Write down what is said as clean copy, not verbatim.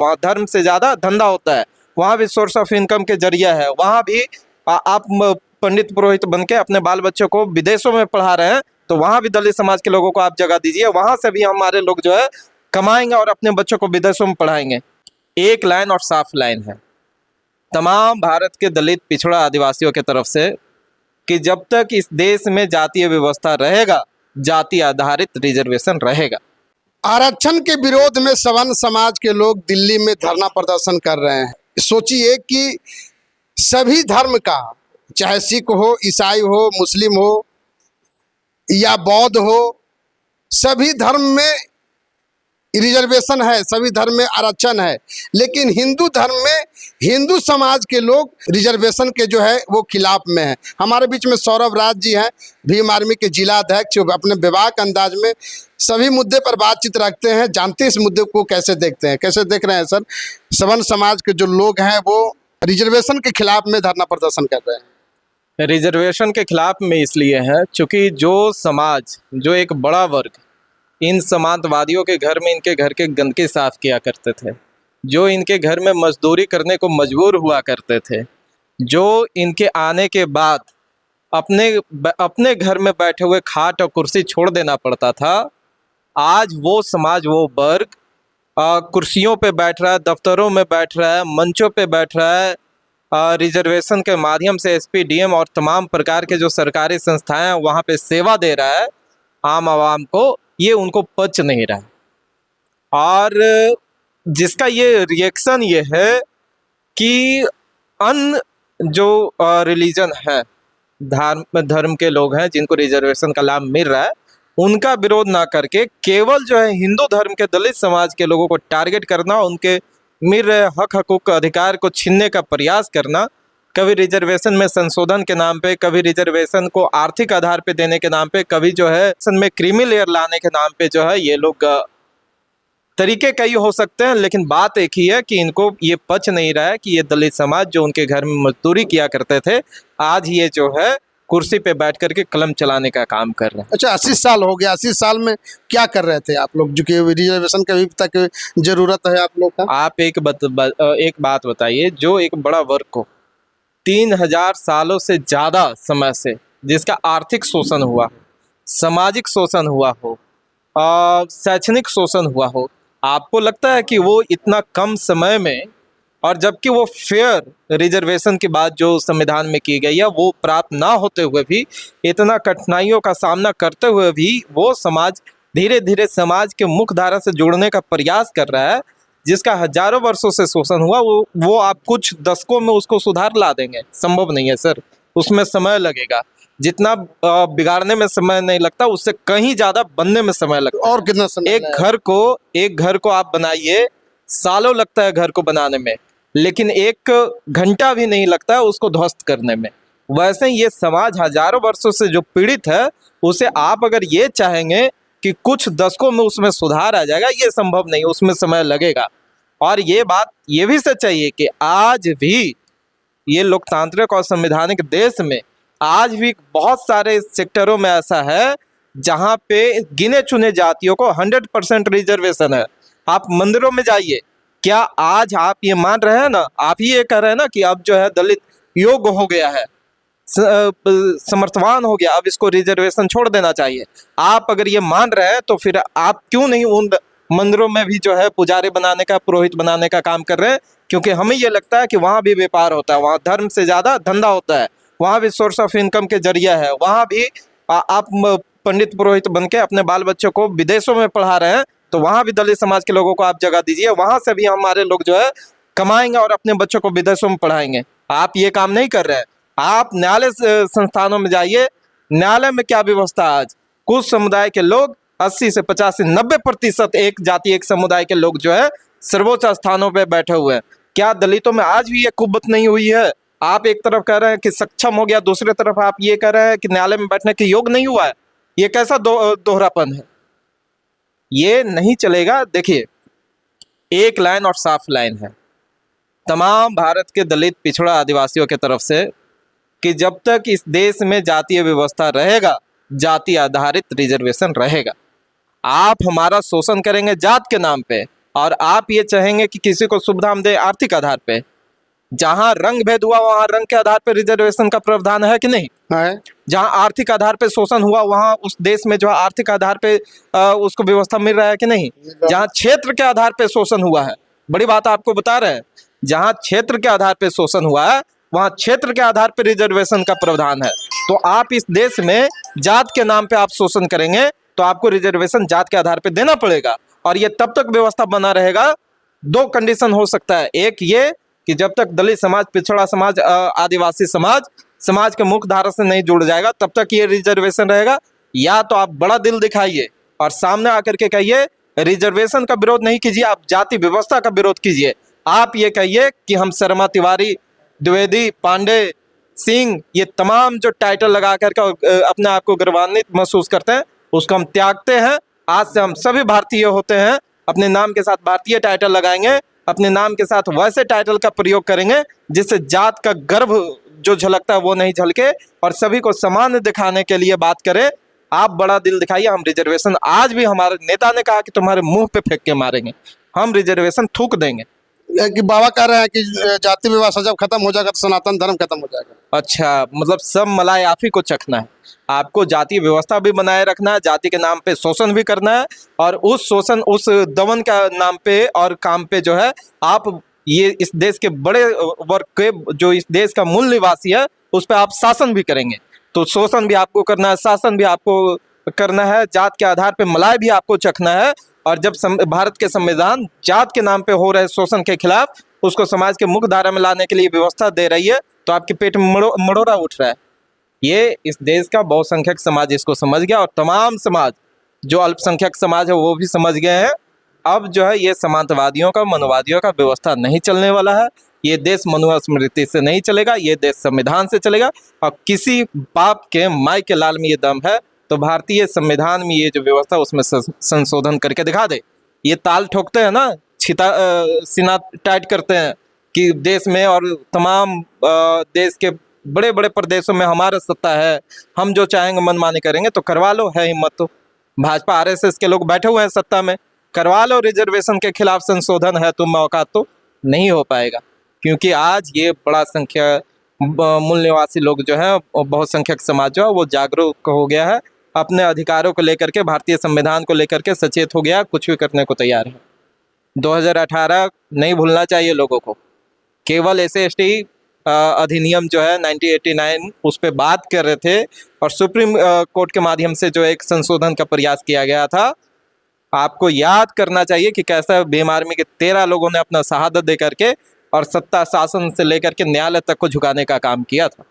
वहाँ धर्म से ज़्यादा धंधा होता है, वहाँ भी सोर्स ऑफ इनकम के जरिया है। वहाँ भी आप पंडित पुरोहित बन के अपने बाल बच्चों को विदेशों में पढ़ा रहे हैं, तो वहाँ भी दलित समाज के लोगों को आप जगह दीजिए, वहाँ से भी हमारे लोग जो है कमाएंगे और अपने बच्चों को विदेशों में पढ़ाएंगे। एक लाइन और साफ लाइन है तमाम भारत के दलित पिछड़ा आदिवासियों की तरफ से कि जब तक इस देश में जातीय व्यवस्था रहेगा, जाति आधारित रिजर्वेशन रहेगा। आरक्षण के विरोध में सवर्ण समाज के लोग दिल्ली में धरना प्रदर्शन कर रहे हैं। सोचिए कि सभी धर्म का, चाहे सिख हो, ईसाई हो, मुस्लिम हो या बौद्ध हो, सभी धर्म में रिजर्वेशन है, सभी धर्म में आरक्षण है, लेकिन हिंदू धर्म में हिंदू समाज के लोग रिजर्वेशन के जो है वो खिलाफ में है। हमारे बीच में सौरभ राज जी हैं, भीम आर्मी के जिला अध्यक्ष, अपने विवाक अंदाज में सभी मुद्दे पर बातचीत रखते हैं। जानते हैं इस मुद्दे को कैसे देखते हैं, कैसे देख रहे हैं सर? सवर्ण समाज के जो लोग हैं वो रिजर्वेशन के खिलाफ में धरना प्रदर्शन कर रहे हैं। रिजर्वेशन के खिलाफ में इसलिए है क्योंकि जो समाज, जो एक बड़ा वर्ग इन समाजवादियों के घर में इनके घर के गंदगी साफ किया करते थे, जो इनके घर में मजदूरी करने को मजबूर हुआ करते थे, जो इनके आने के बाद अपने घर में बैठे हुए खाट और कुर्सी छोड़ देना पड़ता था, आज वो समाज, वो वर्ग कुर्सियों पे बैठ रहा है, दफ्तरों में बैठ रहा है, मंचों पे बैठ रहा है, रिजर्वेशन के माध्यम से एसपी, डीएम और तमाम प्रकार के जो सरकारी संस्थाएं हैं वहाँ पे सेवा दे रहा है आम आवाम को। ये उनको पच नहीं रहा और जिसका ये रिएक्शन ये है कि अन्य जो रिलीजन है, धर्म के लोग हैं जिनको रिजर्वेशन का लाभ मिल रहा है, उनका विरोध ना करके केवल जो है हिंदू धर्म के दलित समाज के लोगों को टारगेट करना, उनके मिल रहे हक हकूक अधिकार को छीनने का प्रयास करना, कभी रिजर्वेशन में संशोधन के नाम पे, कभी रिजर्वेशन को आर्थिक आधार पे देने के नाम पे, कभी जो है में क्रीमी लेयर लाने के नाम पे जो है ये लोग तरीके कई हो सकते हैं, लेकिन बात एक ही है कि इनको ये पच नहीं रहा है कि ये दलित समाज जो उनके घर में मजदूरी किया करते थे, आज ये जो है कुर्सी पे बैठ करके कलम चलाने का काम कर रहे हैं। अच्छा, 80 साल हो गया, 80 साल में क्या कर रहे थे आप लोग, जो कि रिजर्वेशन की अभी तक जरूरत है आप लोग का? आप एक बात बताइए, जो एक बड़ा वर्ग को 3000 सालों से ज़्यादा समय से जिसका आर्थिक शोषण हुआ, सामाजिक शोषण हुआ हो, शैक्षणिक शोषण हुआ हो, आपको लगता है कि वो इतना कम समय में, और जबकि वो फेयर रिजर्वेशन की बात जो संविधान में की गई है वो प्राप्त ना होते हुए भी, इतना कठिनाइयों का सामना करते हुए भी वो समाज धीरे धीरे समाज के मुख्य धारा से जुड़ने का प्रयास कर रहा है, जिसका हजारों वर्षों से शोषण हुआ, वो आप कुछ दशकों में उसको सुधार ला देंगे? संभव नहीं है सर, उसमें समय लगेगा। जितना बिगाड़ने में समय नहीं लगता, उससे कहीं ज़्यादा बनने में समय लगता है। और कितना समय? एक घर को आप बनाइए, सालों लगता है घर को बनाने में, लेकिन 1 घंटा भी नहीं लगता है उसको ध्वस्त करने में। वैसे ही ये समाज हजारों वर्षों से जो पीड़ित है, उसे आप अगर ये चाहेंगे कि कुछ दशकों में उसमें सुधार आ जाएगा, ये संभव नहीं, उसमें समय लगेगा। और ये बात ये भी सच्चाई है कि आज भी ये लोकतांत्रिक और संवैधानिक देश में आज भी बहुत सारे सेक्टरों में ऐसा है जहाँ पे गिने चुने जातियों को 100% रिजर्वेशन है। आप मंदिरों में जाइए, क्या आज आप ये मान रहे हैं ना, आप ही ये कह रहे हैं ना कि अब जो है दलित योग्य हो गया है, समर्थवान हो गया, अब इसको रिजर्वेशन छोड़ देना चाहिए। आप अगर ये मान रहे हैं तो फिर आप क्यों नहीं उन मंदिरों में भी जो है पुजारी बनाने का, पुरोहित बनाने का काम कर रहे हैं? क्योंकि हमें ये लगता है कि वहाँ भी व्यापार होता है, वहाँ धर्म से ज़्यादा धंधा होता है, वहाँ भी सोर्स ऑफ इनकम के जरिया है, वहाँ भी आप पंडित पुरोहित बन के अपने बाल बच्चों को विदेशों में पढ़ा रहे हैं, तो वहाँ भी दलित समाज के लोगों को आप जगह दीजिए, वहाँ से भी हमारे लोग जो है कमाएंगे और अपने बच्चों को विदेशों में पढ़ाएंगे। आप ये काम नहीं कर रहे हैं। आप न्यायालय संस्थानों में जाइए, न्यायालय में क्या व्यवस्था आज, कुछ समुदाय के लोग 80 से 50 से 90% एक जाति एक समुदाय के लोग जो है सर्वोच्च स्थानों पे बैठे हुए हैं। क्या दलितों में आज भी ये कुव्वत नहीं हुई है? आप एक तरफ कह रहे हैं कि सक्षम हो गया, दूसरी तरफ आप ये कह रहे हैं कि न्यायालय में बैठने के योग नहीं हुआ है। ये कैसा दोहरापन है? ये नहीं चलेगा। देखिए, एक लाइन और साफ लाइन है तमाम भारत के दलित पिछड़ा आदिवासियों की तरफ से कि जब तक इस देश में जातीय व्यवस्था रहेगा, जाति आधारित रिजर्वेशन रहेगा। आप हमारा शोषण करेंगे जात के नाम पे, और आप ये चाहेंगे कि किसी को सुविधा हम दें आर्थिक आधार पे। जहां रंग भेद हुआ वहां रंग के आधार पर रिजर्वेशन का प्रावधान है कि नहीं? है। जहां आर्थिक आधार पे शोषण हुआ वहां उस देश में जो है आर्थिक आधार पे उसको व्यवस्था मिल रहा है कि नहीं? जहां क्षेत्र के आधार पे शोषण हुआ है, बड़ी बात आपको बता रहे हैं, जहां क्षेत्र के आधार पे शोषण हुआ है वहां क्षेत्र के आधार पे रिजर्वेशन का प्रावधान है। तो आप इस देश में जात के नाम पे आप शोषण करेंगे तो आपको रिजर्वेशन जात के आधार पे देना पड़ेगा। और ये तब तक व्यवस्था बना रहेगा, दो कंडीशन हो सकता है। एक ये कि जब तक दलित समाज, पिछड़ा समाज, आदिवासी समाज के मुख्य धारा से नहीं जुड़ जाएगा तब तक ये रिजर्वेशन रहेगा। या तो आप बड़ा दिल दिखाइए और सामने आकर के कहिए रिजर्वेशन का विरोध नहीं कीजिए, आप जाति व्यवस्था का विरोध कीजिए। आप ये कहिए कि हम शर्मा, तिवारी, द्विवेदी, पांडे, सिंह, ये तमाम जो टाइटल लगा करके अपने आप को गौरवान्वित महसूस करते हैं उसको हम त्यागते हैं। आज से हम सभी भारतीय होते हैं, अपने नाम के साथ भारतीय टाइटल लगाएंगे, अपने नाम के साथ वैसे टाइटल का प्रयोग करेंगे जिससे जात का गर्व जो झलकता है वो नहीं झलके और सभी को समान दिखाने के लिए बात करें। आप बड़ा दिल दिखाइए, हम रिजर्वेशन, आज भी हमारे नेता ने कहा कि तुम्हारे मुंह पे फेंक के मारेंगे, हम रिजर्वेशन थूक देंगे। कि बाबा कह रहे हैं कि जाति व्यवस्था जब खत्म हो जाएगा तो सनातन धर्म खत्म हो जाएगा। अच्छा, मतलब सब मलाई आप ही को चखना है, आपको जाति व्यवस्था भी बनाए रखना है, जाति के नाम पे शोषण भी करना है और उस शोषण, उस दमन का नाम पे और काम पे जो है आप ये इस देश के बड़े वर्ग के, जो इस देश का मूल निवासी है, उस पर आप शासन भी करेंगे। तो शोषण भी आपको करना है, शासन भी आपको करना है, जात के आधार पे मलाई भी आपको चखना है। और जब भारत के संविधान जात के नाम पे हो रहे शोषण के खिलाफ उसको समाज के मुख्य धारा में लाने के लिए व्यवस्था दे रही है तो आपके पेट में मड़ोरा उठ रहा है। ये इस देश का बहुसंख्यक समाज इसको समझ गया और तमाम समाज जो अल्पसंख्यक समाज है वो भी समझ गए हैं। अब जो है ये समांतवादियों का, मनोवादियों का व्यवस्था नहीं चलने वाला है। ये देश मनुस्मृति से नहीं चलेगा, ये देश संविधान से चलेगा। और किसी बाप के माई के लाल में ये दम है तो भारतीय संविधान में ये जो व्यवस्था उसमें संशोधन करके दिखा दे। ये ताल ठोकते हैं ना, सीना टाइट करते हैं कि देश में और तमाम देश के बड़े बड़े प्रदेशों में हमारा सत्ता है, हम जो चाहेंगे मनमानी करेंगे। तो करवा लो, है हिम्मत तो। भाजपा आरएसएस के लोग बैठे हुए हैं सत्ता में, करवा लो रिजर्वेशन के खिलाफ संशोधन है तुम औकात। तो नहीं हो पाएगा क्योंकि आज ये बड़ा संख्या मूल निवासी लोग जो है, बहुसंख्यक समाज जो है वो जागरूक हो गया है, अपने अधिकारों को लेकर के, भारतीय संविधान को लेकर के सचेत हो गया, कुछ भी करने को तैयार है। 2018 नहीं भूलना चाहिए लोगों को। केवल SC/ST अधिनियम जो है 1989 उस पर बात कर रहे थे और सुप्रीम कोर्ट के माध्यम से जो एक संशोधन का प्रयास किया गया था। आपको याद करना चाहिए कि कैसा भीम आर्मी के 13 लोगों ने अपना शहादत दे करके और सत्ता शासन से लेकर के न्यायालय तक को झुकाने का काम किया था।